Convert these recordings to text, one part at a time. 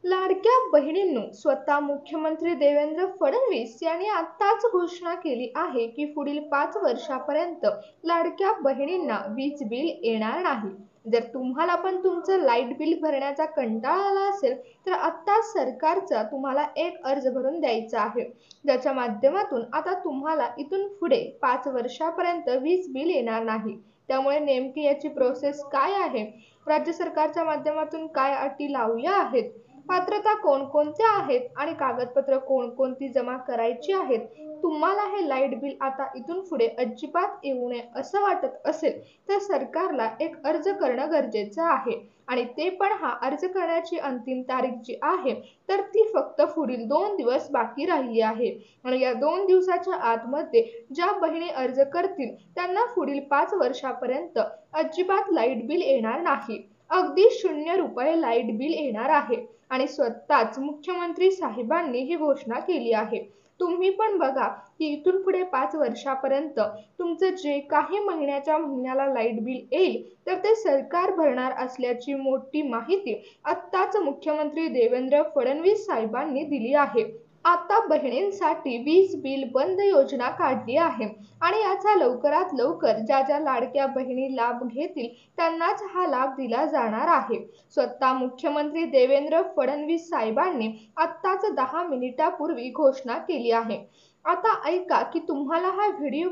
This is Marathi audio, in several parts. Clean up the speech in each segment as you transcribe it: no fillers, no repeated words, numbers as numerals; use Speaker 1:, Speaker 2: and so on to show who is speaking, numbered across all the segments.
Speaker 1: लाडक्या बहिणींनो, स्वतः मुख्यमंत्री देवेंद्र फडणवीस यांनी आताच घोषणा केली आहे की पुढील 5 वर्षापर्यंत लाडक्या बहिणींना वीज बिल येणार नाही. जर तुम्हाला पण तुमचं लाईट बिल भरण्याचा कंटाळा आला असेल तर आता सरकारचा तुम्हाला एक अर्ज भरून द्यायचा आहे, ज्याच्या माध्यमातून आता तुम्हाला इथून पुढे 5 वर्षापर्यंत वीज बिल येणार नाही. त्यामुळे नेमकी याची प्रोसेस काय आहे, राज्य सरकारच्या माध्यमातून काय अटी लावल्या आहेत, पात्रता कोणकोणत्या आहेत आणि कागदपत्र कोणकोणती जमा करायची आहेत. तुम्हाला हे लाईट बिल आता इथून पुढे अजिबात येऊ नये असं वाटत असेल तर सरकारला एक अर्ज करणं गरजेचं आहे. आणि ते पण हा अर्ज करण्याची अंतिम तारीख जी आहे तर ती फक्त पुढील 2 दिवस बाकी राहिली आहे. आणि या 2 दिवसाच्या आतमध्ये ज्या बहिणी अर्ज करतील त्यांना पुढील 5 वर्षापर्यंत अजिबात लाईट बिल येणार नाही. अगदी 0 रुपये लाईट बिल येणार आहे. आणि स्वतःच मुख्यमंत्री साहेबांनी ही घोषणा केली आहे. तुम्ही पण बघा की इथून पुढे 5 वर्षापर्यंत तुमचं जे काही महिन्याला लाईट बिल येईल तर ते सरकार भरणार असल्याची मोठी माहिती आत्ताच मुख्यमंत्री देवेंद्र फडणवीस साहेबांनी दिली आहे. आता बहिणींसाठी वीज बिल बंद योजना काढली आहे आणि याचा लवकरात लवकर ज्या लाडक्या बहिणी लाभ घेतील त्यांनाच हा लाभ दिला जाणार आहे. स्वतः मुख्यमंत्री देवेंद्र फडणवीस साहेबांनी आत्ताच 10 मिनिटापूर्वी घोषणा केली आहे. आता ऐका की तुम्हाला हा व्हिडिओ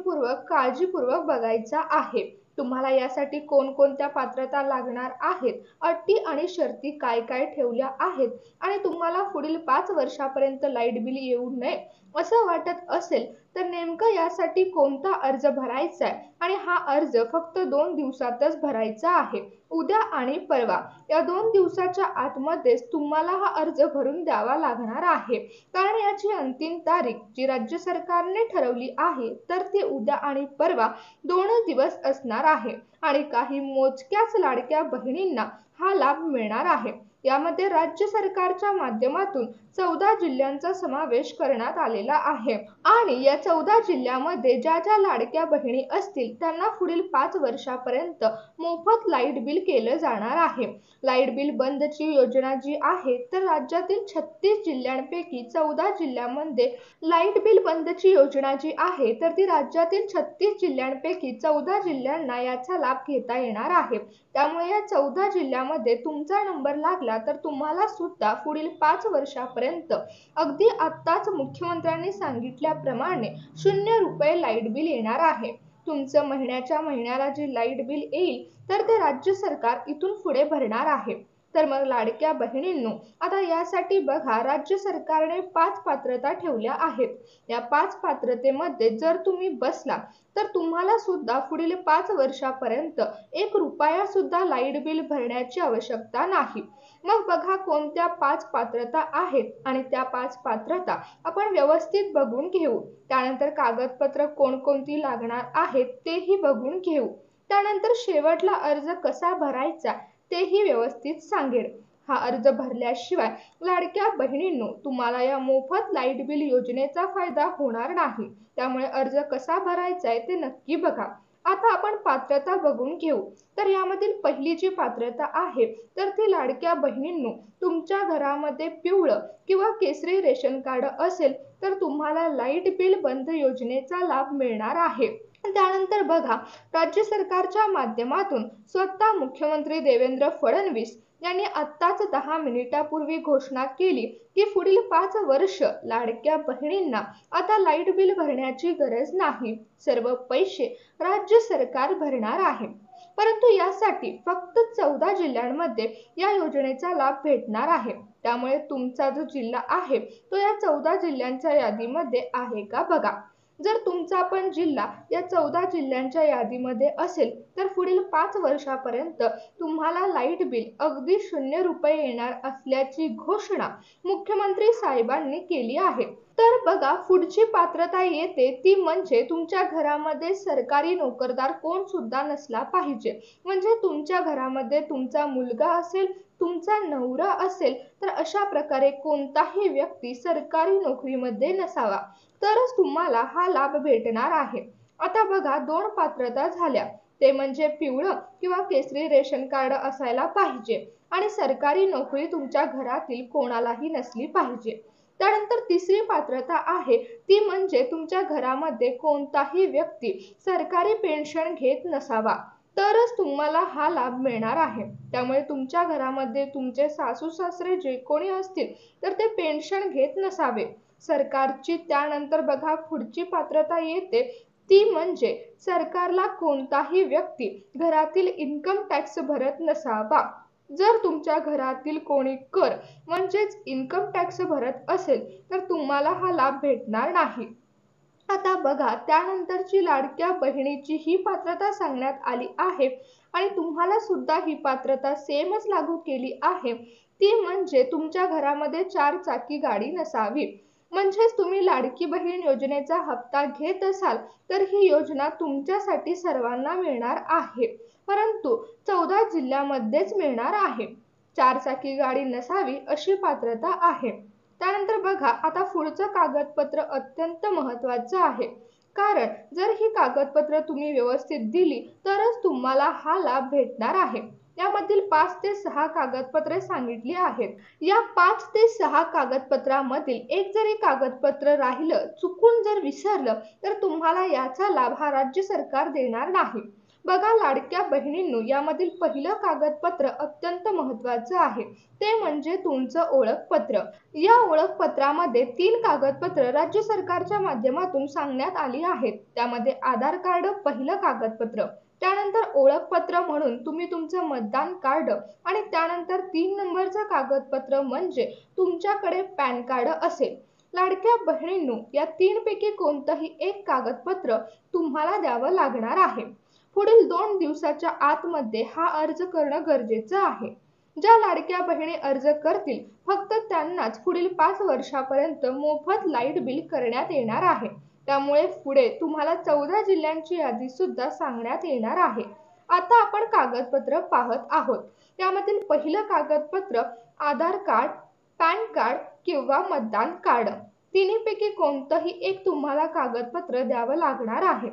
Speaker 1: काळजीपूर्वक बघायचा आहे. तुम्हाला यासाठी कोणकोणत्या पात्रता लागणार आहेत, अटी आणि शर्ती काय काय ठेवल्या आहेत आणि तुम्हाला पुढील 5 वर्षापर्यंत लाईट बिल येऊ नये असं वाटत असेल तर नेमकं यासाठी कोणता अर्ज भरायचा आहे आणि हा अर्ज फक्त 2 दिवसातच भरायचा आहे. उद्या आणि परवा या 2 दिवसाच्या आतमध्येच तुम्हाला हा अर्ज भरून द्यावा लागणार आहे. कारण याची अंतिम तारीख जी राज्य सरकारने ठरवली आहे तर ती उद्या आणि परवा 2 दिवस असणार आहे. आणि काही मोजक्याच लाडक्या बहिणींना हा लाभ मिळणार आहे. यामध्ये राज्य सरकारच्या माध्यमातून 14 जिल्ह्यांचा समावेश करण्यात आलेला आहे. आणि या 14 जिल्ह्यामध्ये ज्या लाडक्या बहिणी असतील त्यांना पुढील 5 वर्षापर्यंत मोफत लाईट बिल केलं जाणार आहे. लाईट बिल बंदची योजना जी आहे तर राज्यातील 36 जिल्ह्यांपैकी 14 जिल्ह्यांमध्ये लाईट बिल बंदची योजना जी आहे तर ती राज्यातील 36 जिल्ह्यांपैकी 14 जिल्ह्यांना याचा लाभ घेता येणार आहे. त्यामुळे या 14 जिल्ह्यामध्ये तुमचा नंबर लागला तर तुम्हाला सुद्धा पुढील 5 वर्षापर्यंत अगदी आत्ताच मुख्यमंत्र्यांनी सांगितल्याप्रमाणे 0 रुपये लाईट बिल येणार आहे. तुमचं महिन्याला जे लाईट बिल येईल तर ते राज्य सरकार इथून पुढे भरणार आहे. तर मग लाडक्या बहिणींनो, आता यासाठी बघा राज्य सरकारने 5 पात्रता ठेवल्या आहेत. या 5 पात्रतेमध्ये जर तुम्ही बसला तर तुम्हाला सुद्धा पुढील 5 वर्षापर्यंत 1 रुपया सुद्धा लाईट बिल भरण्याची आवश्यकता नाही. मग बघा कोणत्या 5 पात्रता आहेत आणि त्या 5 पात्रता आपण व्यवस्थित बघून घेऊ. त्यानंतर कागदपत्र कोणकोणती लागणार आहेत तेही बघून घेऊ. त्यानंतर शेवटला अर्ज कसा भरायचा तेही व्यवस्थित सांगेन. हा अर्ज भरल्याशिवाय लाडक्या बहिणींनो तुम्हाला या मोफत लाईट बिल योजनेचा फायदा होणार नाही. त्यामुळे अर्ज कसा भरायचा आहे ते नक्की बघा. आता आपण पात्रता बघून घेऊ. तर यामधील पहिली जी पात्रता आहे तर ती लाडक्या बहिणींनो, तुमच्या घरामध्ये पिवळं किंवा केसरी रेशन कार्ड असेल तर तुम्हाला लाईट बिल बंद योजनेचा लाभ मिळणार आहे. त्यानंतर बघा राज्य सरकारच्या माध्यमातून स्वतः मुख्यमंत्री देवेंद्र फडणवीस यांनी आत्ताच 10 मिनिटापूर्वी घोषणा केली की पुढील 5 वर्ष लाडक्या बहिणींना आता लाईट बिल भरण्याची गरज नाही. सर्व पैसे राज्य सरकार भरणार आहे. परंतु यासाठी फक्त 14 जिल्ह्यांमध्ये या योजनेचा लाभ भेटणार आहे. त्यामुळे तुमचा जो जिल्हा आहे तो या 14 जिल्ह्यांच्या यादीमध्ये आहे का बघा. जर तुमचा पण जिल्हा या 14 जिल्ह्यांच्या यादीमध्ये असेल तर पुढील 5 वर्षापर्यंत तुम्हाला लाईट बिल अगदी 0 रुपये येणार असल्याची घोषणा मुख्यमंत्री साहेबांनी केली आहे. तर बघा पुढची पात्रता येते ती म्हणजे तुमच्या घरामध्ये सरकारी नोकरदार कोण सुद्धा नसला पाहिजे. म्हणजे तुमच्या घरामध्ये तुमचा मुलगा असेल, तुमचा नवरा असेल तर अशा प्रकारे कोणताही व्यक्ती सरकारी नोकरीमध्ये नसावा, तरच तुम्हाला हा लाभ भेटणार आहे. आता बघा 2 पात्रता झाल्या, ते म्हणजे पिवळं किंवा केसरी रेशन कार्ड असायला पाहिजे आणि सरकारी नोकरी तुमच्या घरातील कोणालाही नसली पाहिजे. त्यानंतर तिसरी पात्रता आहे ती म्हणजे तुमच्या घरामध्ये कोणताही व्यक्ती सरकारी पेन्शन घेत नसावा, तरच तुम्हाला हा लाभ मिळणार आहे. त्यामुळे तुमच्या घरामध्ये तुमचे सासू सासरे जे कोणी असतील तर ते पेन्शन घेत नसावे सरकारची. त्यानंतर बघा पुढची पात्रता येते ती म्हणजे सरकारला कोणताही व्यक्ती घरातील इन्कम टॅक्स भरत नसावा. जर तुमच्या घरातील कोणी कर म्हणजेच इन्कम टॅक्स भरत असेल तर तुम्हाला हा लाभ भेटणार नाही. आता बघा त्यानंतरची लाडक्या बहिणीची ही पात्रता सांगण्यात आली आहे आणि तुम्हाला सुद्धा ही पात्रता सेमच लागू केली आहे. ती म्हणजे तुमच्या घरामध्ये 4 चाकी गाडी नसावी. म्हणजेच तुम्ही लाडकी बहीण योजनेचा हप्ता घेत असाल तर ही योजना तुमच्यासाठी सर्वांना मिळणार आहे, परंतु 14 जिल्ह्यामध्येच मिळणार आहे. 4 चाकी गाडी नसावी अशी पात्रता आहे. त्यानंतर बघा आता पुढचं कागदपत्र अत्यंत महत्त्वाचं आहे, कारण जर ही कागदपत्र तुम्ही व्यवस्थित दिली तरच तुम्हाला हा लाभ भेटणार आहे. यामधील 5 ते 6 कागदपत्रे सांगितली आहेत. या 5 ते 6 कागदपत्रामधील एक जरी कागदपत्र राहिलं, चुकून जर विसरलं तर तुम्हाला याचा लाभ हा राज्य सरकार देणार नाही. बघा लाडक्या बहिणींनो, यामधील पहिलं कागदपत्र अत्यंत महत्त्वाचं आहे, ते म्हणजे तुमचं ओळखपत्र. या ओळखपत्रामध्ये 3 कागदपत्र राज्य सरकारच्या माध्यमातून सांगण्यात आली आहेत. त्यामध्ये आधार कार्ड पहिलं कागदपत्र, त्यानंतर ओळखपत्र म्हणून तुम्ही तुमचं मतदान कार्ड आणि त्यानंतर 3 नंबरचं कागदपत्र म्हणजे तुमच्याकडे पॅन कार्ड असेल. लाडक्या बहिणींनो, या 3 पैकी कोणतंही एक कागदपत्र तुम्हाला द्यावं लागणार आहे. पुढील 2 दिवसाच्या आतमध्ये हा अर्ज करणं गरजेचं आहे. ज्या लाडक्या बहिणी अर्ज करतील फक्त त्यांनाच पुढील 5 वर्षापर्यंत मोफत लाईट बिल करण्यात येणार आहे. त्यामुळे पुढे तुम्हाला 14 जिल्ह्यांची यादी सुद्धा सांगण्यात येणार आहे. आता आपण कागदपत्र पाहत आहोत. यामधील पहिलं कागदपत्र आधार कार्ड, पॅन कार्ड किंवा मतदान कार्ड. तिन्हीपैकी कोणतंही एक तुम्हाला कागदपत्र द्यावं लागणार आहे.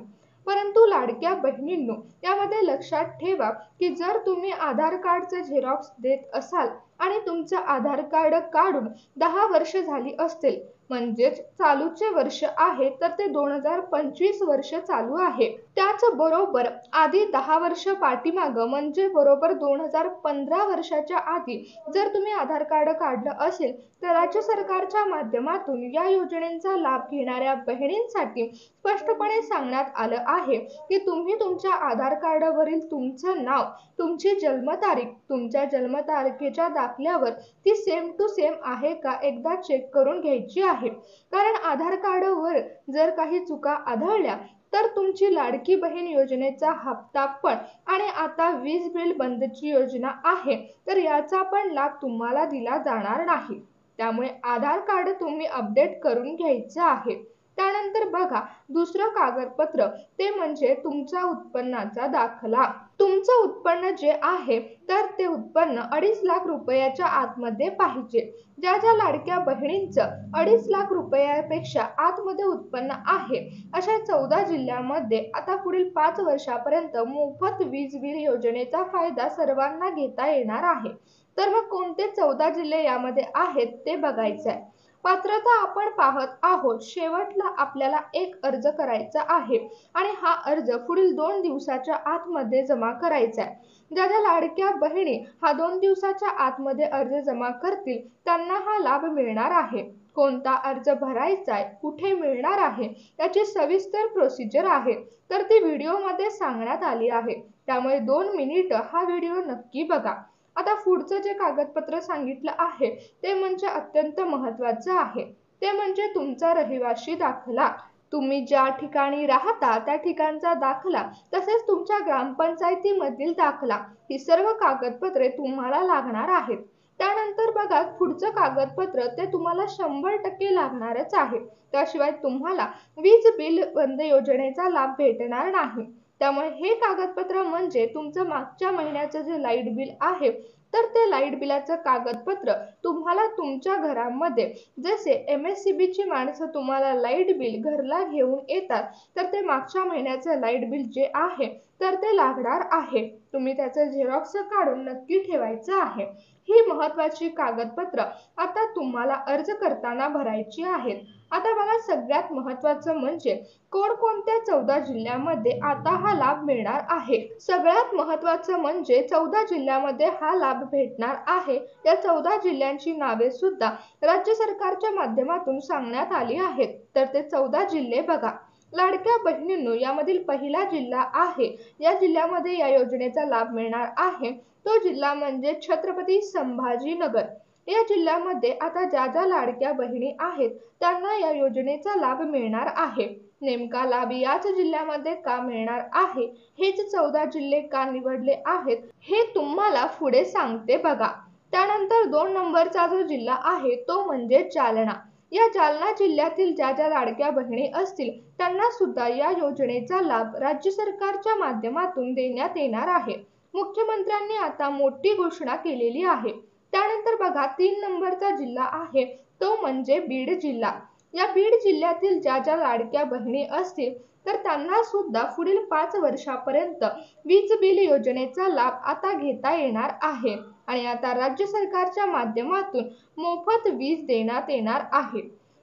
Speaker 1: परंतु लाडक्या बहिणींनो, यामध्ये लक्षात ठेवा की जर तुम्ही आधार कार्डचे झेरॉक्स देत असाल आणि तुमचं आधार कार्ड काढून 10 वर्ष झाली असतील, म्हणजेच चालूचे वर्ष आहे तर ते 2025 वर्ष चालू आहे. त्याचबरोबर आधी 10 वर्ष पाठीमागं म्हणजे बरोबर 2015 वर्षाच्या आधी जर तुम्ही आधार कार्ड काढलं असेल तर राज्य सरकारच्या माध्यमातून या योजनेचा लाभ घेणाऱ्या बहिणींसाठी स्पष्टपणे सांगण्यात आलं आहे की तुम्ही तुमच्या आधार कार्डवरील तुमचं नाव, तुमची जन्मतारीख, तुमच्या जन्मतारखेच्या दाखल्यावर ती सेम टू सेम आहे का एकदा चेक करून घ्यायची आहे. कारण आधार कार्डवर जर काही चुका आढळल्या तर तुमची लाडकी बहीण योजनेचा हप्ता पण आणि आता वीज बिल बंदची योजना आहे तर याचा पण लाभ तुम्हाला दिला जाणार नाही. त्यामुळे आधार कार्ड तुम्ही अपडेट करून घ्यायचं आहे. त्यानंतर बघा दुसरं कागदपत्र ते म्हणजे तुमचा उत्पन्नाचा दाखला. तुमचं उत्पन्न जे आहे तर ते उत्पन्न 2.5 लाख रुपयाच्या आतमध्ये पाहिजे. ज्या ज्या लाडक्या बहिणींचं 2.5 लाख रुपयापेक्षा आतमध्ये उत्पन्न आहे अशा 14 जिल्ह्यामध्ये आता पुढील 5 वर्षापर्यंत मोफत वीज बिल योजनेचा फायदा सर्वांना घेता येणार आहे. तर मग कोणते 14 जिल्हे यामध्ये आहेत ते बघायचं आहे. पात्रता आपण पाहत आहोत. शेवटला आपल्याला एक अर्ज करायचा आहे आणि हा अर्ज पुढील 2 दिवसाच्या आतमध्ये जमा करायचा आहे. ज्या ज्या लाडक्या बहिणी हा 2 दिवसाच्या आतमध्ये अर्ज जमा करतील त्यांना हा लाभ मिळणार आहे. कोणता अर्ज भरायचा आहे, कुठे मिळणार आहे याची सविस्तर प्रोसिजर आहे तर ती व्हिडिओमध्ये सांगण्यात आली आहे. त्यामुळे 2 मिनिट हा व्हिडिओ नक्की बघा. आता पुढचं जे कागदपत्र सांगितलं आहे ते म्हणजे अत्यंत महत्त्वाचं आहे. ते म्हणजे तुमचा रहिवासी दाखला. तुम्ही ज्या ठिकाणी राहता त्या ठिकाणचा दाखला तसेच तुमच्या ग्रामपंचायतीमधील दाखला ही सर्व कागदपत्रे तुम्हाला लागणार आहेत. त्यानंतर बघा पुढचं कागदपत्र ते तुम्हाला 100% लागणारच आहे. त्याशिवाय तुम्हाला वीज बिल बंद योजनेचा लाभ भेटणार नाही. त्यामुळे हे कागदपत्र म्हणजे तुमचं मागच्या महिन्याचं जे लाईट बिल आहे तर ते लाईट बिलाचं कागदपत्र तुम्हाला तुमच्या घरामध्ये जसे MSCBची माणसं तुम्हाला लाईट बिल घरला घेऊन येतात, तर ते मागच्या महिन्याचं लाईट बिल जे आहे तर ते लागणार आहे. तुम्ही त्याचं झेरॉक्स काढून नक्की ठेवायचं आहे. ही महत्त्वाची कागदपत्र आता तुम्हाला अर्ज करताना भरायची आहेत. आता बघा, सगळ्यात महत्त्वाचं म्हणजे कोणकोणत्या 14 जिल्ह्यामध्ये आता हा लाभ मिळणार आहे. सगळ्यात महत्त्वाचं म्हणजे 14 जिल्ह्यामध्ये हा लाभ भेटणार आहे. या 14 जिल्ह्यांची नावे सुद्धा राज्य सरकारच्या माध्यमातून सांगण्यात आली आहेत. तर ते 14 जिल्हे बघा. लाडक्या बहिणींनो, यामधील पहिला जिल्हा आहे, या जिल्ह्यामध्ये या योजनेचा लाभ मिळणार आहे, तो जिल्हा म्हणजे छत्रपती संभाजीनगर. या जिल्ह्यामध्ये आता ज्या लाडक्या बहिणी आहेत त्यांना या योजनेचा लाभ मिळणार आहे. नेमका लाभ याच जिल्ह्यामध्ये का मिळणार आहे, हेच 14 जिल्हे का निवडले आहेत, हे तुम्हाला पुढे सांगते बघा. त्यानंतर 2 नंबरचा जो जिल्हा आहे तो म्हणजे जालना. या जालना जिल्ह्यातील ज्या लाडक्या बहिणी असतील त्यांना सुद्धा या योजनेचा लाभ राज्य सरकारच्या माध्यमातून देण्यात येणार आहे. मुख्यमंत्र्यांनी आता मोठी घोषणा केलेली आहे. त्यानंतर बघा, 3 नंबरचा जिल्हा आहे तो म्हणजे बीड जिल्हा. या बीड जिल्ह्यातील ज्या लाडक्या बहिणी असतील तर त्यांना सुद्धा पुढील 5 वर्षापर्यंत वीज बिल योजनेचा लाभ आता घेता येणार आहे आणि आता राज्य सरकारच्या माध्यमातून मोफत वीज देण्यात येणार आहे.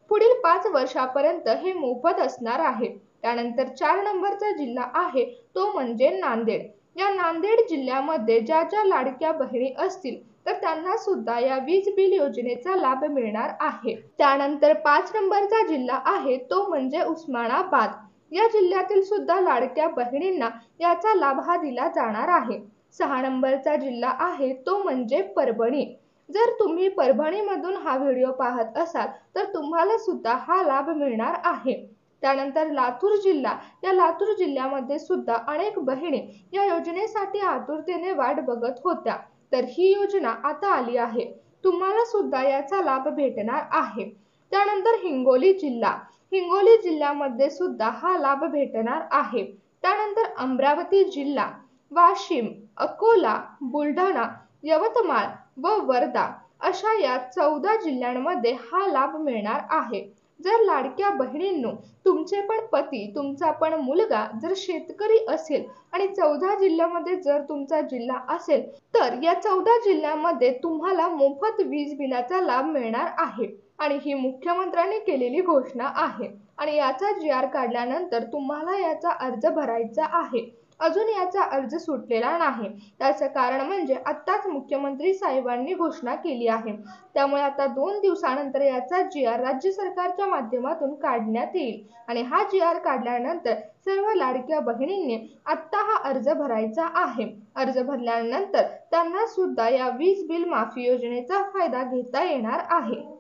Speaker 1: पुढील 5 वर्षापर्यंत हे मोफत असणार आहे. त्यानंतर 4 नंबरचा जिल्हा आहे तो म्हणजे नांदेड. या नांदेड जिल्ह्यामध्ये ज्या लाडक्या बहिणी असतील तर त्यांना सुद्धा या वीज बिल योजनेचा लाभ मिळणार आहे. त्यानंतर 5 नंबरचा जिल्हा आहे तो म्हणजे उस्मानाबाद. या जिल्ह्यातील सुद्धा लाडक्या बहिणींना याचा लाभ हा दिला जाणार आहे. 6 नंबरचा जिल्हा आहे तो म्हणजे परभणी. जर तुम्ही परभणीमधून हा व्हिडिओ पाहत असाल तर तुम्हाला सुद्धा हा लाभ मिळणार आहे. त्यानंतर लातूर जिल्हा. या लातूर जिल्ह्यामध्ये सुद्धा अनेक बहिणी या योजनेसाठी आतुरतेने वाट बघत होत्या. तर ही योजना आता आली आहे. तुम्हाला सुद्धा याचा लाभ भेटणार आहे. त्यानंतर हिंगोली जिल्हा. हिंगोली जिल्ह्यामध्ये सुद्धा हा लाभ भेटणार आहे. त्यानंतर अमरावती जिल्हा, वाशिम, अकोला, बुलढाणा, यवतमाळ व वर्धा अशा या 14 जिल्ह्यांमध्ये हा लाभ मिळणार आहे. जर लाडक्या बहिणींनो, तुमचे पण पती, तुमचा पण मुलगा जर शेतकरी असेल आणि 14 जिल्ह्यामध्ये जर तुमचा जिल्हा असेल तर या 14 जिल्ह्यामध्ये तुम्हाला मोफत वीज बिलाचा लाभ मिळणार आहे आणि ही मुख्यमंत्र्यांनी केलेली घोषणा आहे. आणि याचा GR काढल्यानंतर तुम्हाला याचा अर्ज भरायचा आहे. अजून याचा अर्ज सुटलेला नाही. त्याचं कारण म्हणजे आत्ताच मुख्यमंत्री साहेबांनी घोषणा केली आहे. त्यामुळे आता 2 दिवसानंतर याचा GR राज्य सरकारच्या माध्यमातून काढण्यात येईल आणि हा GR काढल्यानंतर सर्व लाडक्या बहिणींनी आत्ता हा अर्ज भरायचा आहे. अर्ज भरल्यानंतर त्यांना सुद्धा या वीज बिल माफी योजनेचा फायदा घेता येणार आहे.